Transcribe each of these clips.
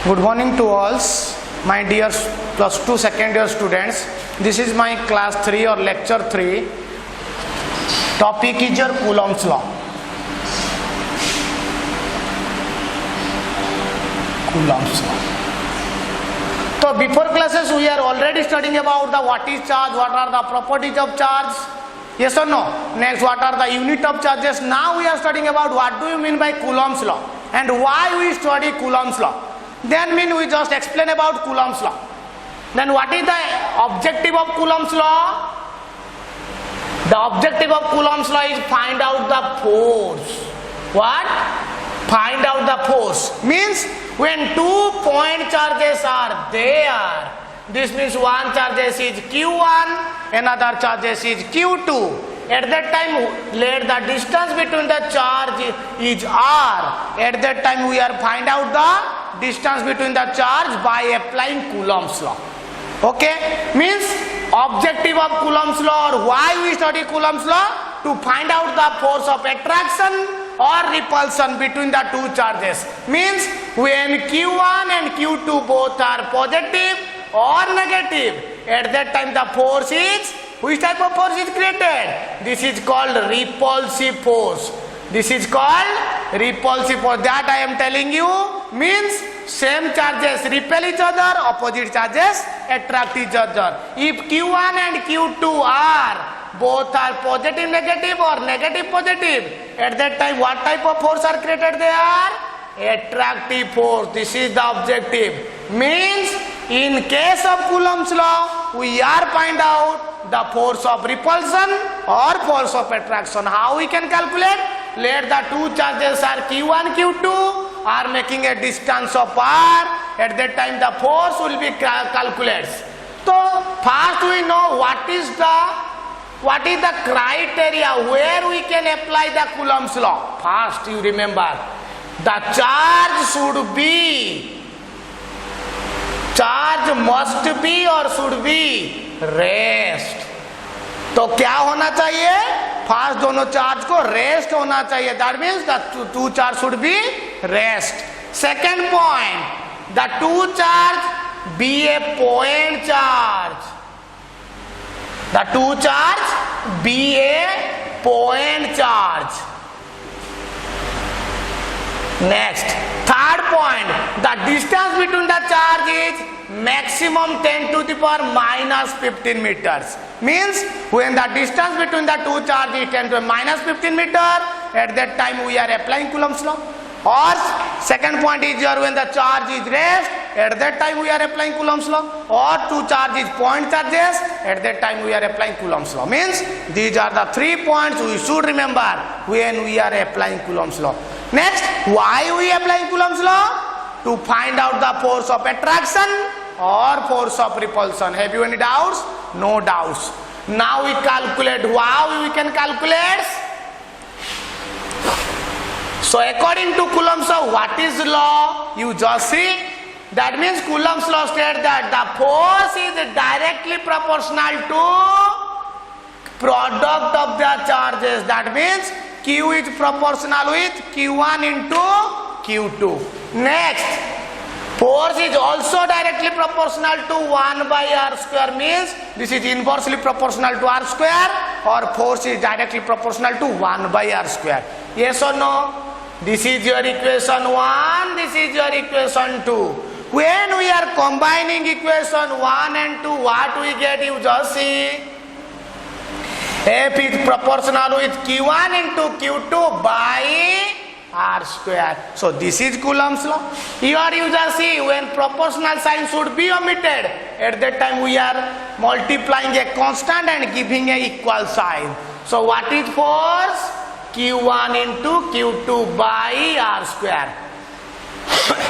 Good morning to all, my dear plus 2 second year students. This is my class 3 or lecture 3. Topic is your Coulomb's law. Coulomb's law. So before classes we are already studying about the what is charge, what are the properties of charge. Yes or no? Next, what are the unit of charges? Now we are studying about what do you mean by Coulomb's law and why we study Coulomb's law. Then we just explain about Coulomb's law. Then what is the objective of Coulomb's law? The objective of Coulomb's law is find out the force. What? Find out the force. Means when 2 point charges are there, this means one charges is Q1, another charges is Q2. At that time, let the distance between the charge is R. At that time, we are find out the distance between the charge by applying Coulomb's law. Okay? Means objective of Coulomb's law or why we study Coulomb's law? To find out the force of attraction or repulsion between the two charges. Means when Q1 and Q2 both are positive or negative, at that time the force is, which type of force is created? This is called repulsive force. This is called repulsive force. That I am telling you means same charges repel each other, opposite charges attract each other. If Q1 and Q2 are both are positive negative or negative positive, at that time what type of force are created there? Attractive force. This is the objective. Means in case of Coulomb's law, we are find out the force of repulsion or force of attraction. How we can calculate? Let the two charges are Q1, Q2 are making a distance of R. At that time the force will be calculated. So first we know what is the criteria where we can apply the Coulomb's law. First you remember, the charge must be or should be rest. तो क्या होना चाहिए? First दोनों charge को rest होना चाहिए. That means the two charge should be rest. Second point, the two charge be a point charge. The two charge be a point charge. Next, third point, the distance between the charge is maximum 10 to the power minus 15 meters. Means when the distance between the two charges is 10 to the minus 15 meter, at that time we are applying Coulomb's law. Or second point is here when the charge is rest, at that time we are applying Coulomb's law. Or two charges point charges, at that time we are applying Coulomb's law. Means these are the 3 points we should remember when we are applying Coulomb's law. Next, why we applying Coulomb's law? To find out the force of attraction or force of repulsion. Have you any doubts? No doubts. Now we calculate. How we can calculate? So according to Coulomb's law, what is law? You just see. That means Coulomb's law states that the force is directly proportional to product of the charges. That means Q is proportional with Q1 into Q2. Next, force is also directly proportional to 1 by R square. Means this is inversely proportional to R square, or force is directly proportional to 1 by R square. Yes or no? This is your equation 1, this is your equation 2. When we are combining equation 1 and 2, what we get? You just see. F is proportional with Q1 into Q2 by R square. So this is Coulomb's law. Here you just see when proportional sign should be omitted. At that time we are multiplying a constant and giving a equal sign. So what is force? Q1 into Q2 by R square.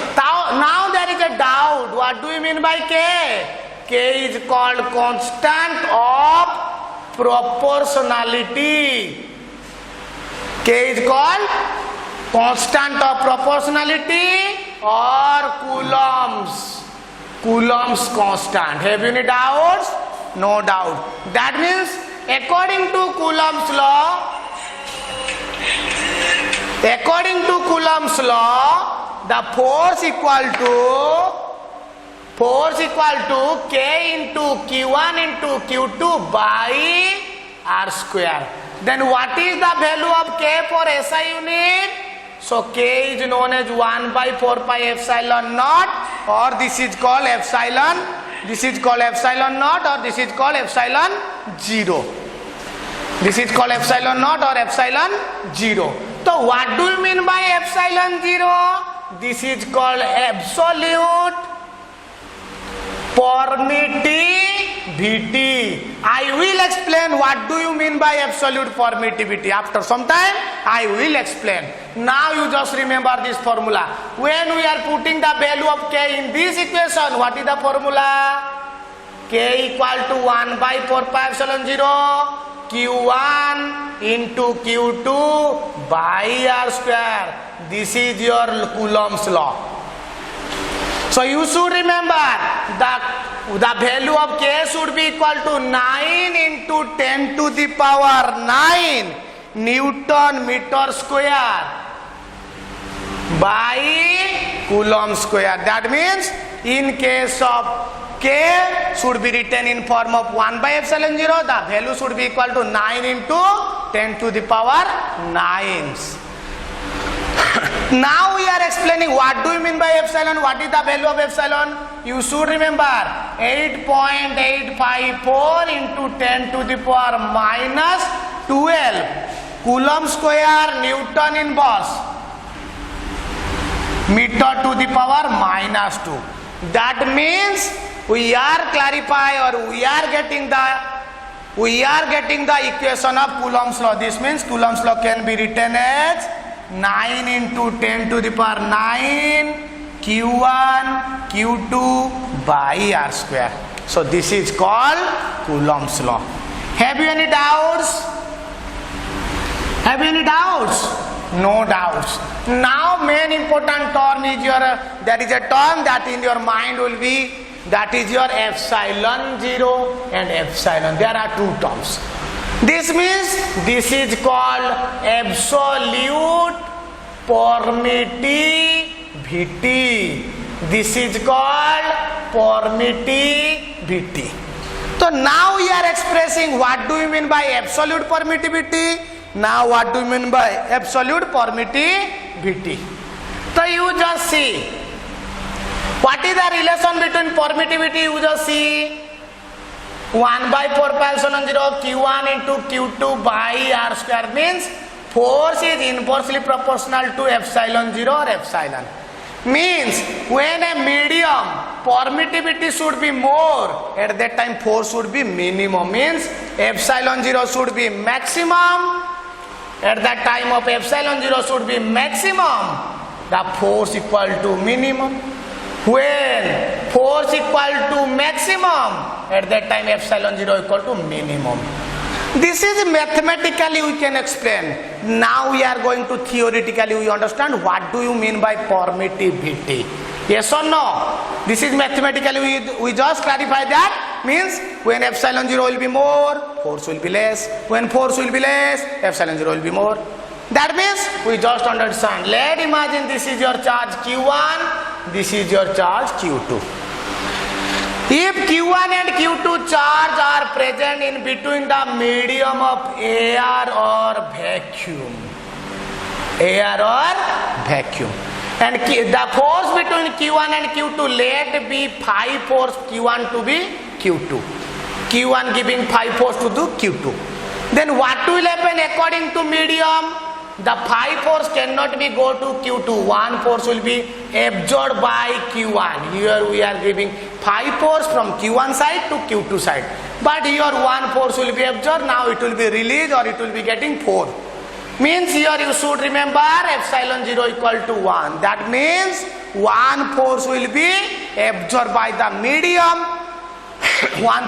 Now there is a doubt. What do you mean by K? K is called constant of proportionality. K is called constant of proportionality or Coulomb's constant. Have you any doubts? No doubt. That means according to Coulomb's law, the force equal to K into Q1 into Q2 by R square. Then what is the value of K for SI unit? So K is known as 1 by 4 pi epsilon naught, or this is called epsilon naught, or this is called epsilon 0. This is called epsilon naught or epsilon 0. So what do you mean by epsilon 0? This is called absolute permittivity. I will explain what do you mean by absolute permittivity. After some time I will explain. Now you just remember this formula. When we are putting the value of K in this equation, what is the formula? K equal to 1 by 4 pi epsilon 0 Q1 into Q2 by R square. This is your Coulomb's law. So you should remember the value of K should be equal to 9 into 10 to the power 9 Newton meter square by Coulomb square. That means in case of K should be written in form of 1 by epsilon 0, the value should be equal to 9 into 10 to the power 9s. Now we are explaining what do you mean by epsilon, what is the value of epsilon. You should remember 8.854 into 10 to the power minus 12 Coulomb square Newton inverse meter to the power minus 2. That means we are clarifying, or we are getting the equation of Coulomb's law. This means Coulomb's law can be written as 9 into 10 to the power 9 Q1 Q2 by R square. So this is called Coulomb's law. Have you any doubts? No doubts. Now main important term is there is a term that in your mind will be, that is your epsilon 0 and epsilon. There are two terms. This means this is called absolute permittivity. This is called permittivity. So now we are expressing what do you mean by absolute permittivity. Now what do you mean by absolute permittivity? So you just see what is the relation between permittivity. You just see 1 by 4 pi epsilon 0 Q1 into Q2 by R square means force is inversely proportional to epsilon 0 or epsilon. Means when a medium permittivity should be more, at that time force should be minimum. Means epsilon 0 should be maximum. At that time of epsilon 0 should be maximum, the force equal to minimum. When force equal to maximum, at that time epsilon 0 equal to minimum. This is mathematically we can explain. Now we are going to theoretically we understand what do you mean by permittivity. Yes or no? This is mathematically we just clarify that. Means when epsilon 0 will be more, force will be less. When force will be less, epsilon 0 will be more. That means we just understand. Let's imagine this is your charge Q1, this is your charge Q2. If Q1 and Q2 charge are present in between the medium of air or vacuum, and the force between Q1 and Q2, let be phi force Q1 to be Q2, Q1 giving phi force to the Q2. Then what will happen according to medium? The phi force cannot be go to Q2. One force will be absorbed by Q1. Here we are giving phi force from Q1 side to Q2 side. But here one force will be absorbed. Now it will be released or it will be getting 4. Means here you should remember epsilon 0 equal to 1. That means one force will be absorbed by the medium. One